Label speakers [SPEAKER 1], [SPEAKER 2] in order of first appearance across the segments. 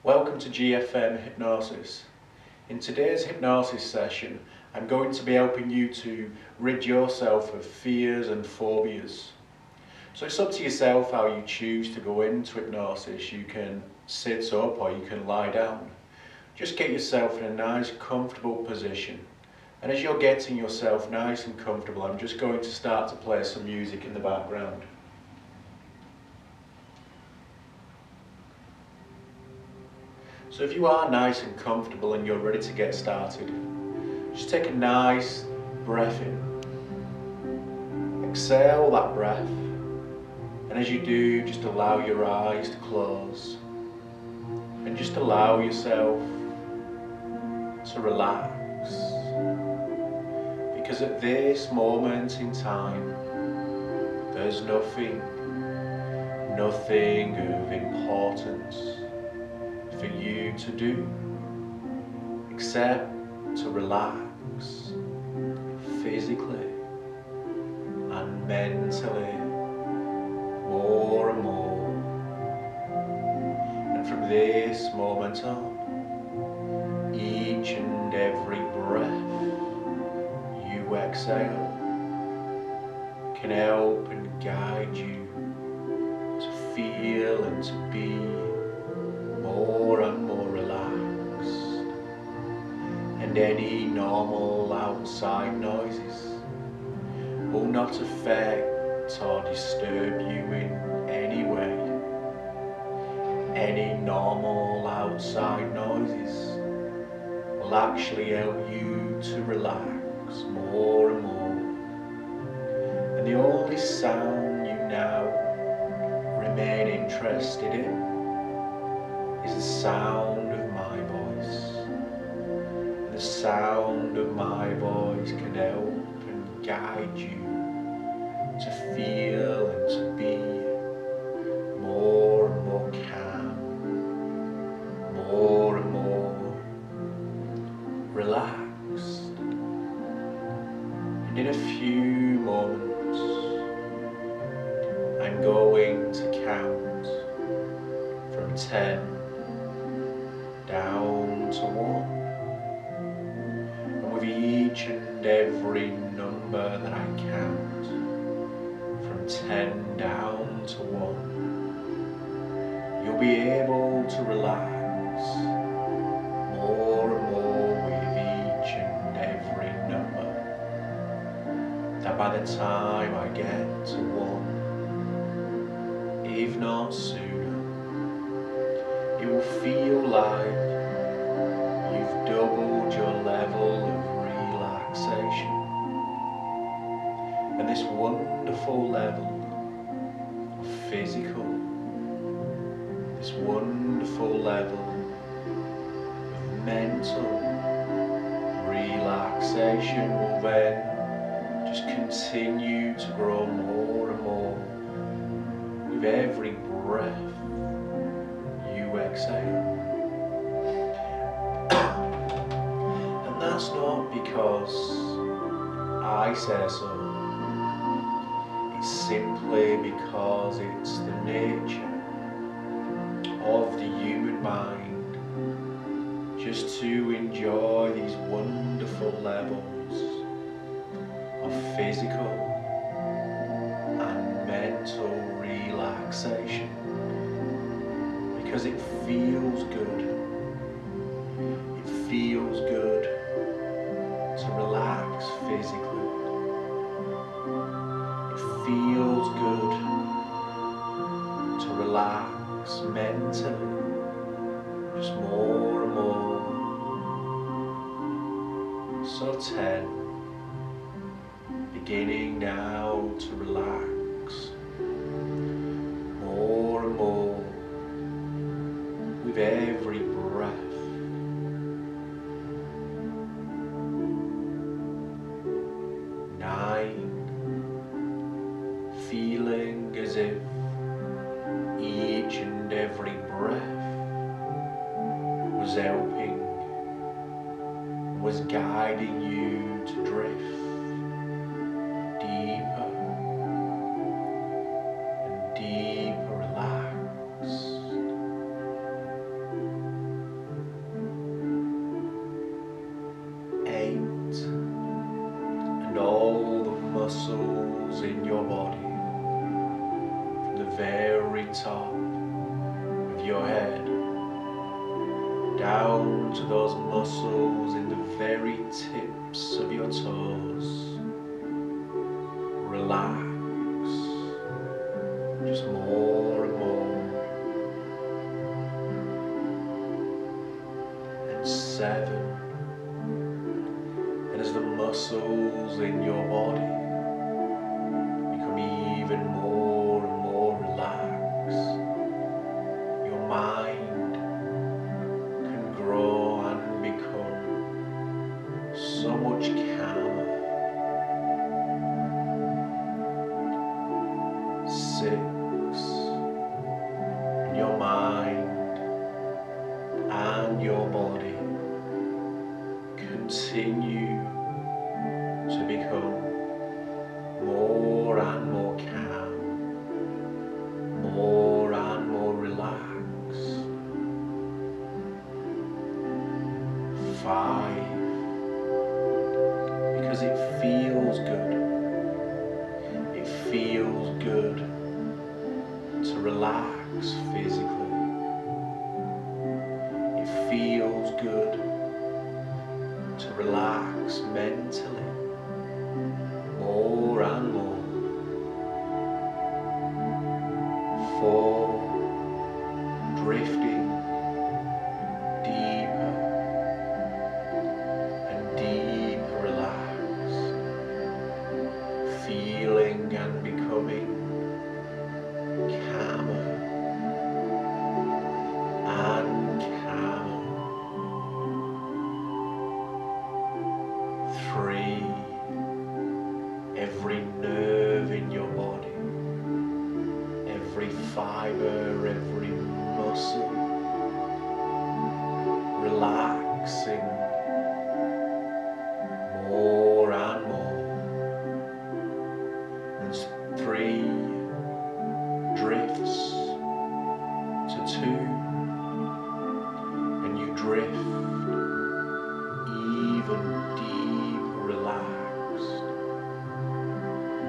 [SPEAKER 1] Welcome to GFM Hypnosis. In today's hypnosis session, I'm going to be helping you to rid yourself of fears and phobias. So it's up to yourself how you choose to go into hypnosis. You can sit up or you can lie down. Just get yourself in a nice comfortable position. And as you're getting yourself nice and comfortable, I'm just going to start to play some music in the background. So if you are nice and comfortable and you're ready to get started, just take a nice breath in. Exhale that breath, and as you do, just allow your eyes to close and just allow yourself to relax. Because at this moment in time, there's nothing of importance for you to do except to relax physically and mentally more and more. And from this moment on, each and every breath you exhale can help and guide you to feel and to be more and more relaxed, and any normal outside noises will not affect or disturb you in any way. Any normal outside noises will actually help you to relax more and more, and the only sound you now remain interested in is the sound of my voice. And the sound of my voice can help and guide you to feel and to be more and more calm, more and more relaxed. And in a few moments, I'm going to count from 10 down to 1, and with each and every number that I count from 10 down to 1, you'll be able to relax more and more with each and every number, that by the time I get to 1, if not sooner, it will feel like you've doubled your level of relaxation. And this wonderful level of physical, this wonderful level of mental relaxation will then just continue to grow more and more with every breath exhale. And that's not because I say so, it's simply because it's the nature of the human mind just to enjoy these wonderful levels of physical and mental relaxation. Because it feels good. It feels good to relax physically. It feels good to relax mentally. Just more and more. So 10. Beginning now to relax more and more with every breath. 9, feeling as if each and every breath was helping, was guiding you to drift deeper and deeper relaxed. muscles in your body, from the very top of your head, down to those muscles in the very tips of your toes. Relax, just more and more. And 7. And as the muscles in your body become even more and more relaxed, your mind can grow and become so much calmer. 6. And your mind and your body continue to become more and more calm, more and more relaxed. 5. Because it feels good. It feels good to relax physically. It feels good to relax mentally, more and more. 4. Drifting deeper and deeper relaxed, feeling and becoming calmer and calmer. 3. Every nerve in your body, every fiber, every muscle, relaxing more and more. And 3 drifts to 2, and you drift even deeper relaxed,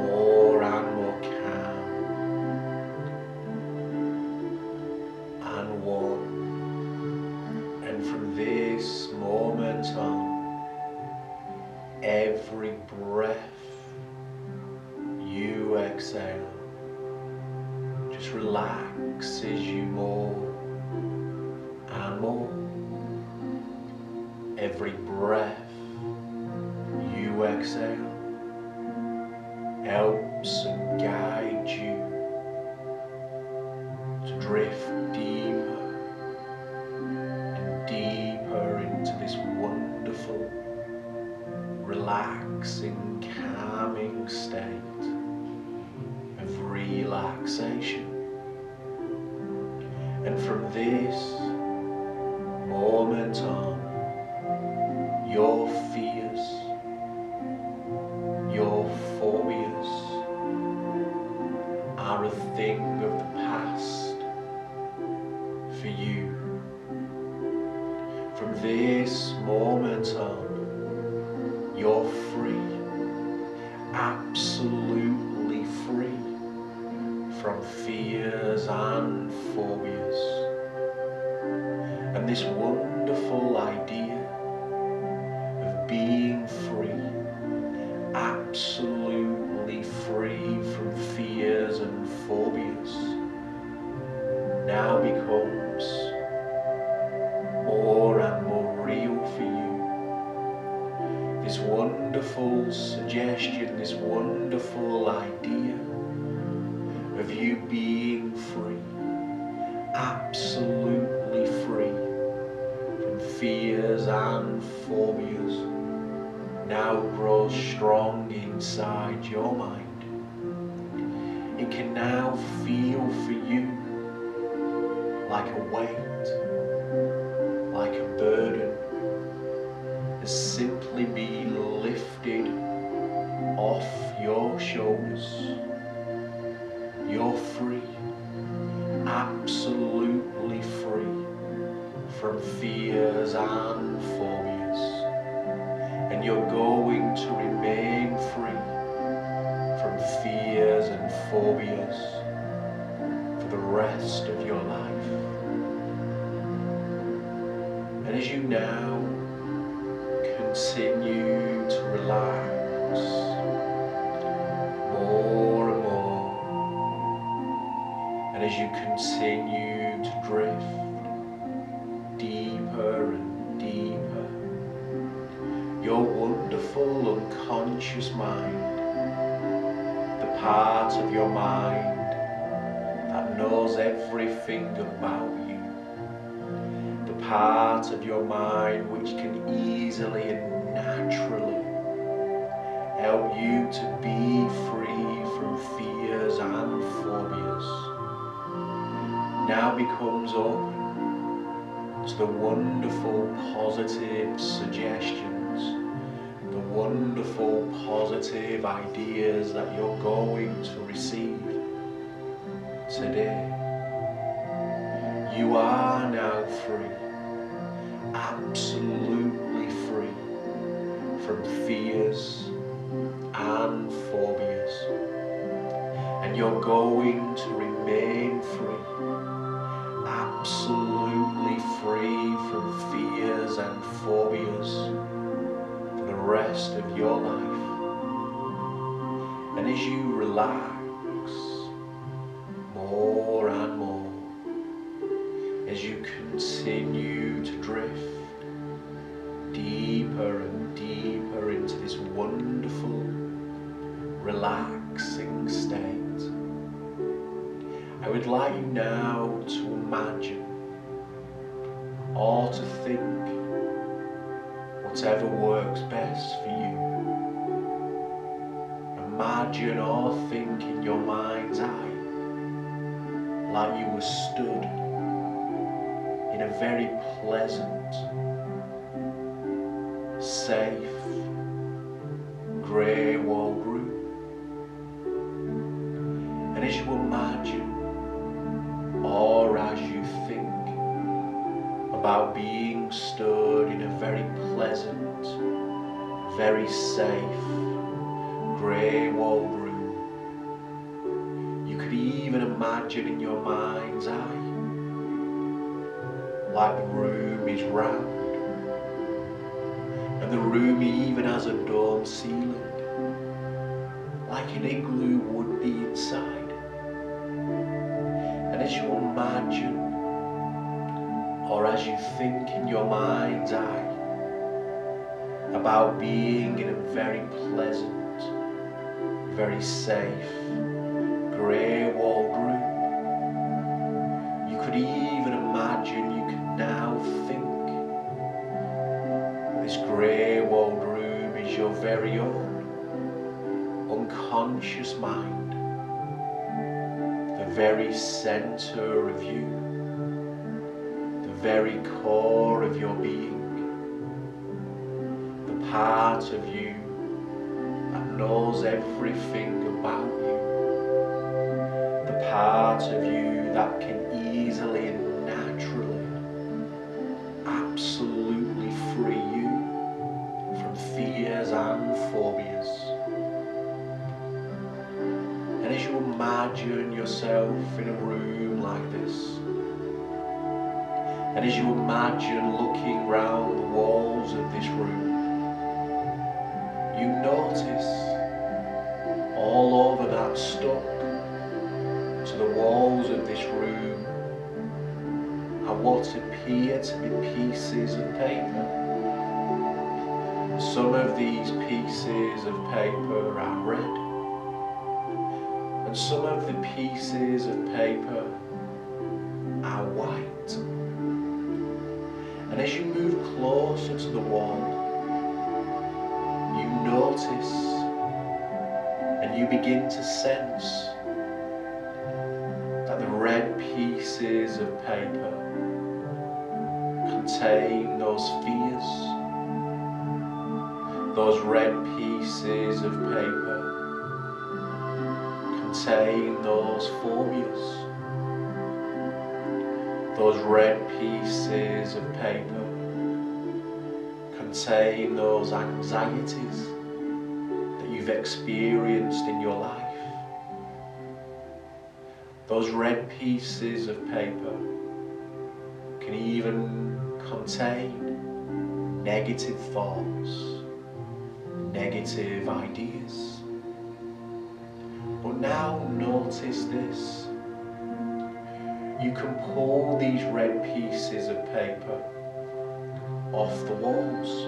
[SPEAKER 1] more and more calm. And 1. And from this moment on, every breath you exhale just relaxes you more and more. Every breath you exhale helps and guides you to drift deeper and deeper into this wonderful, relaxing, calming state of relaxation. And from this moment on, your fears, your phobias are a thing of the past for you. From this moment on, you're free, absolutely free from fears and phobias. And this wonderful idea of being free, absolutely free from fears and phobias, now becomes more and more real for you. This wonderful suggestion, this wonderful idea of you being free, absolutely free from fears and phobias, now grows strong inside your mind. It can now feel for you like a weight, like a burden, has simply been lifted off your shoulders. You're free, absolutely free from fears and phobias, and you're going to remain free you now continue to relax more and more, and as you continue to drift deeper and deeper, your wonderful unconscious mind, the part of your mind that knows everything about you, the part of your mind which can easily and naturally help you to be free from fears and phobias, now becomes open to the wonderful positive suggestions, the wonderful positive ideas that you're going to receive today. You are now free, absolutely free from fears and phobias, and you're going to remain free, absolutely free from fears and phobias for the rest of your life. And as you relax more and more, as you continue to drift deeper and deeper into this wonderful, relaxing state, I would like you now to imagine or to think whatever works best for you. Imagine or think in your mind's eye like you were stood in a very pleasant, safe, grey walled room. And as you imagine or as you think about being stood in a very pleasant, very safe, grey walled room, you could even imagine in your mind's eye like the room is round, and the room even has a dome ceiling, like an igloo would be inside. And as you imagine, or as you think in your mind's eye about being in a very pleasant, very safe, grey walled room, you could even imagine you can now think this grey walled room is your very own unconscious mind, the very centre of you, the very core of your being, the part of you that knows everything about you, the part of you that can easily and naturally, absolutely free you from fears and phobias. And as you imagine yourself in a room like this, and as you imagine looking round the walls of this room, you notice all over that stuck to the walls of this room are what appear to be pieces of paper. Some of these pieces of paper are red, and some of the pieces of paper are white. And as you move closer to the wall, you notice and you begin to sense that the red pieces of paper contain those fears. Those red pieces of paper contain those phobias. Those red pieces of paper contain those anxieties that you've experienced in your life. Those red pieces of paper can even contain negative thoughts, negative ideas. But now notice this. You can pull these red pieces of paper off the walls,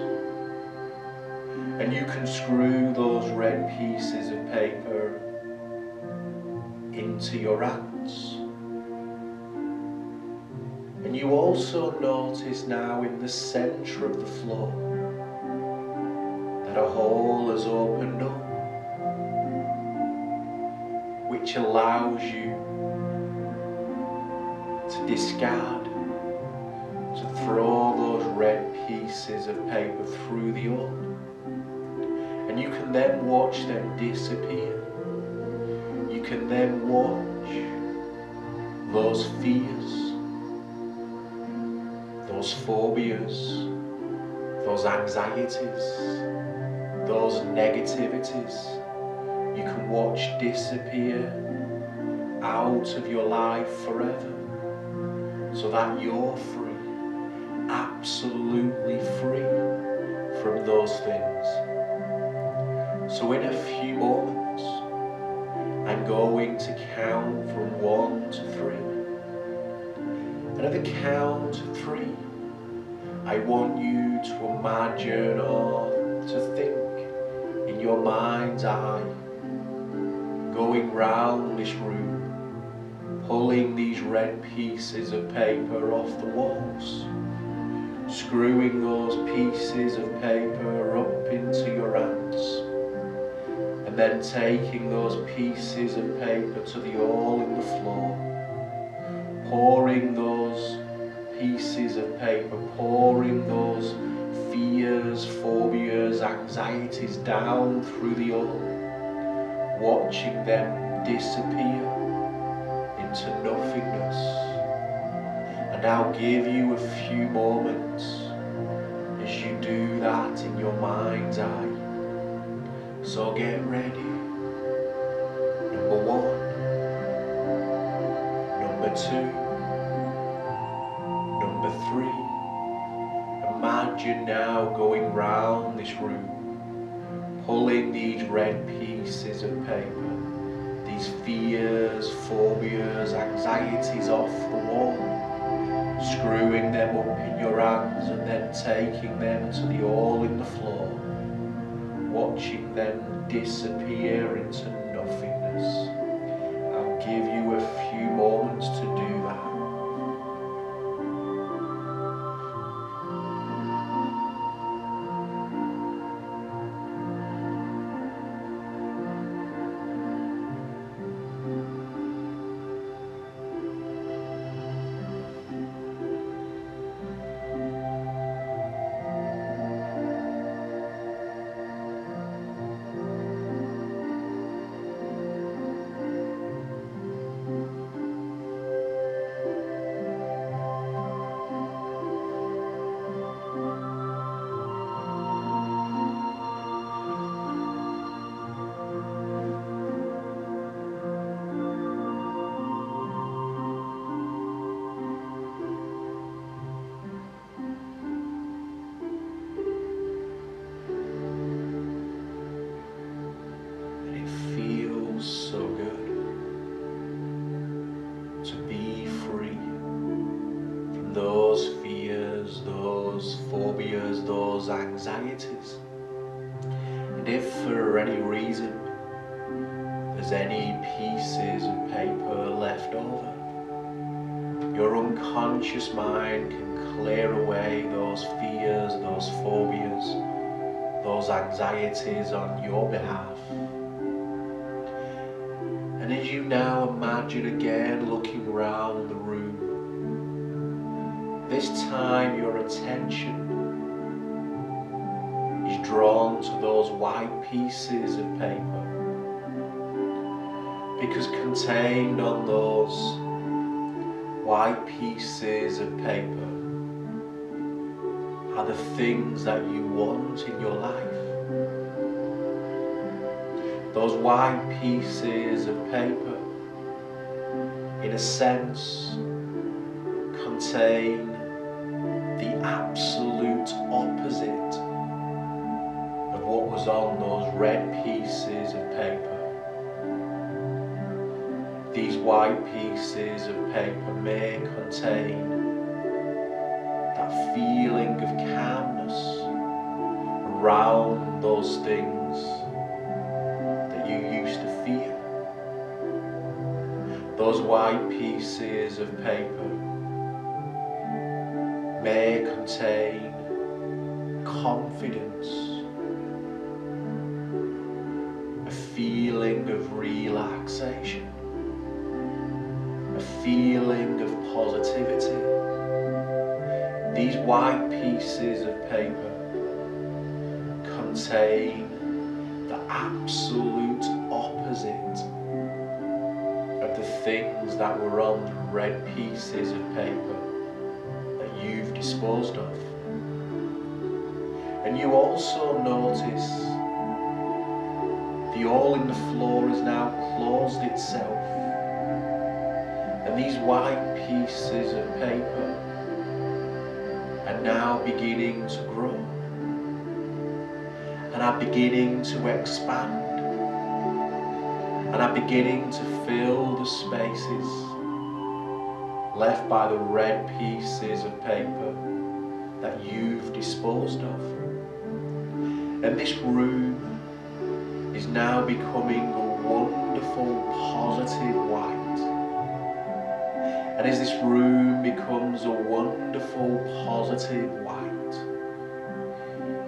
[SPEAKER 1] and you can screw those red pieces of paper into your hands. And you also notice now in the centre of the floor that a hole has opened up, which allows you to discard, to throw those red pieces of paper through the hole. And you can then watch them disappear. You can then watch those fears, those phobias, those anxieties, those negativities, you can watch disappear out of your life forever, so that you're free, absolutely free from those things. So in a few moments, I'm going to count from 1 to 3. And at the count of 3, I want you to imagine or to think in your mind's eye, going round this room, pulling these red pieces of paper off the walls, screwing those pieces of paper up into your hands, and then taking those pieces of paper to the hole in the floor, pouring those pieces of paper, pouring those fears, phobias, anxieties down through the hole, watching them disappear into nothingness. And I'll give you a few moments as you do that in your mind's eye. So get ready. Number 1, number 2, number 3. Imagine now going round this room, pulling these red pieces of paper, these fears, phobias, anxieties off the wall, screwing them up in your hands and then taking them to the hole in the floor, watching them disappear into nothingness. I'll give you a few moments to do that. So good to be free from those fears, those phobias, those anxieties. And if for any reason there's any pieces of paper left over, your unconscious mind can clear away those fears, those phobias, those anxieties on your behalf. And as you now imagine again looking round the room, this time your attention is drawn to those white pieces of paper, because contained on those white pieces of paper are the things that you want in your life. Those white pieces of paper, in a sense, contain the absolute opposite of what was on those red pieces of paper. These white pieces of paper may contain that feeling of calmness around those things that you used to fear. Those white pieces of paper may contain confidence, a feeling of relaxation, a feeling of positivity. These white pieces of paper contain the absolute opposite of the things that were on the red pieces of paper that you've disposed of. And you also notice the hole in the floor has now closed itself, and these white pieces of paper are now beginning to grow and are beginning to expand and are beginning to fill the spaces left by the red pieces of paper that you've disposed of. And this room is now becoming a wonderful positive white. And as this room becomes a wonderful positive white,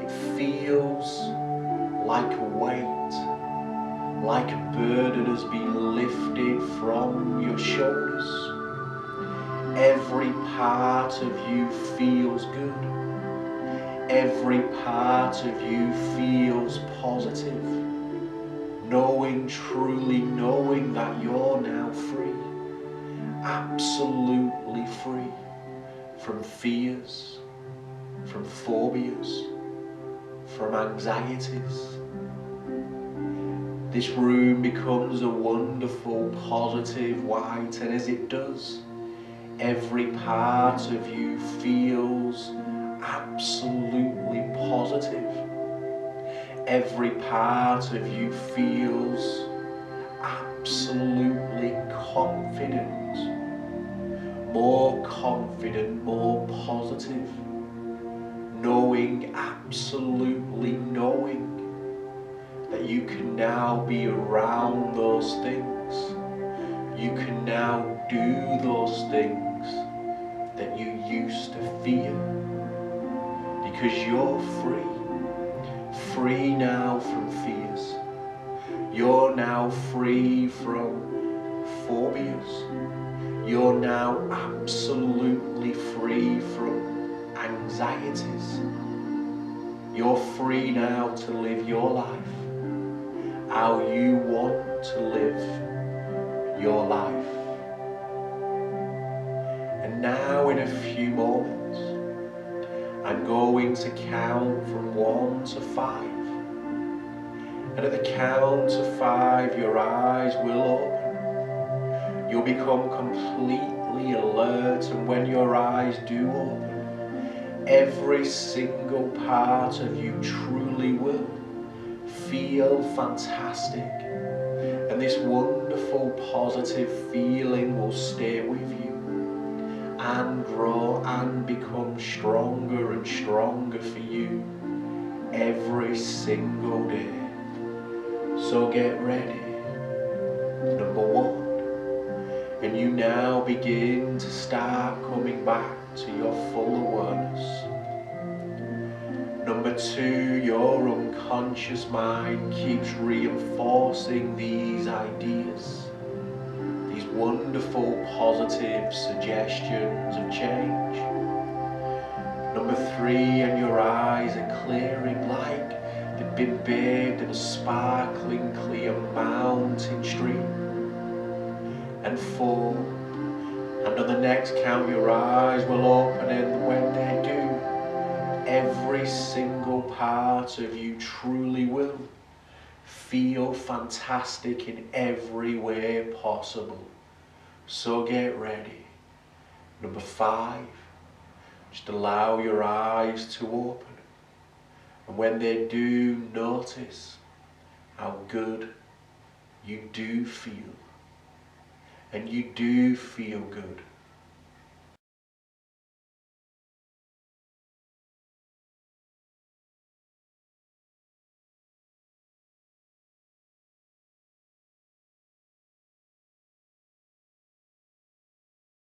[SPEAKER 1] it feels like a weight, like a burden has been lifted from your shoulders. Every part of you feels good. Every part of you feels positive. Truly knowing that you're now free. Absolutely free from fears, from phobias, from anxieties. This room becomes a wonderful positive white, and as it does, every part of you feels absolutely positive. Every part of you feels absolutely confident, more positive, absolutely knowing that you can now be around those things. You can now do those things that you used to fear, because you're free. Free now from fears. You're now free from phobias. You're now absolutely free from anxieties. You're free now to live your life how you want to live your life. And now in a few moments, I'm going to count from 1 to 5. And at the count of 5, your eyes will open. You'll become completely alert, and when your eyes do open, every single part of you truly will feel fantastic. And this wonderful positive feeling will stay with you and grow and become stronger and stronger for you every single day. So get ready. Number 1. And you now begin to start coming back to your full awareness. Number 2, your unconscious mind keeps reinforcing these ideas, these wonderful positive suggestions of change. Number 3, and your eyes are clearing like they've been bathed in a sparkling clear mountain stream. And 4, and on the next count your eyes will open, and when they do, every single part of you truly will feel fantastic in every way possible. So get ready. Number 5, Just allow your eyes to open. And when they do, notice how good you do feel. And you do feel good.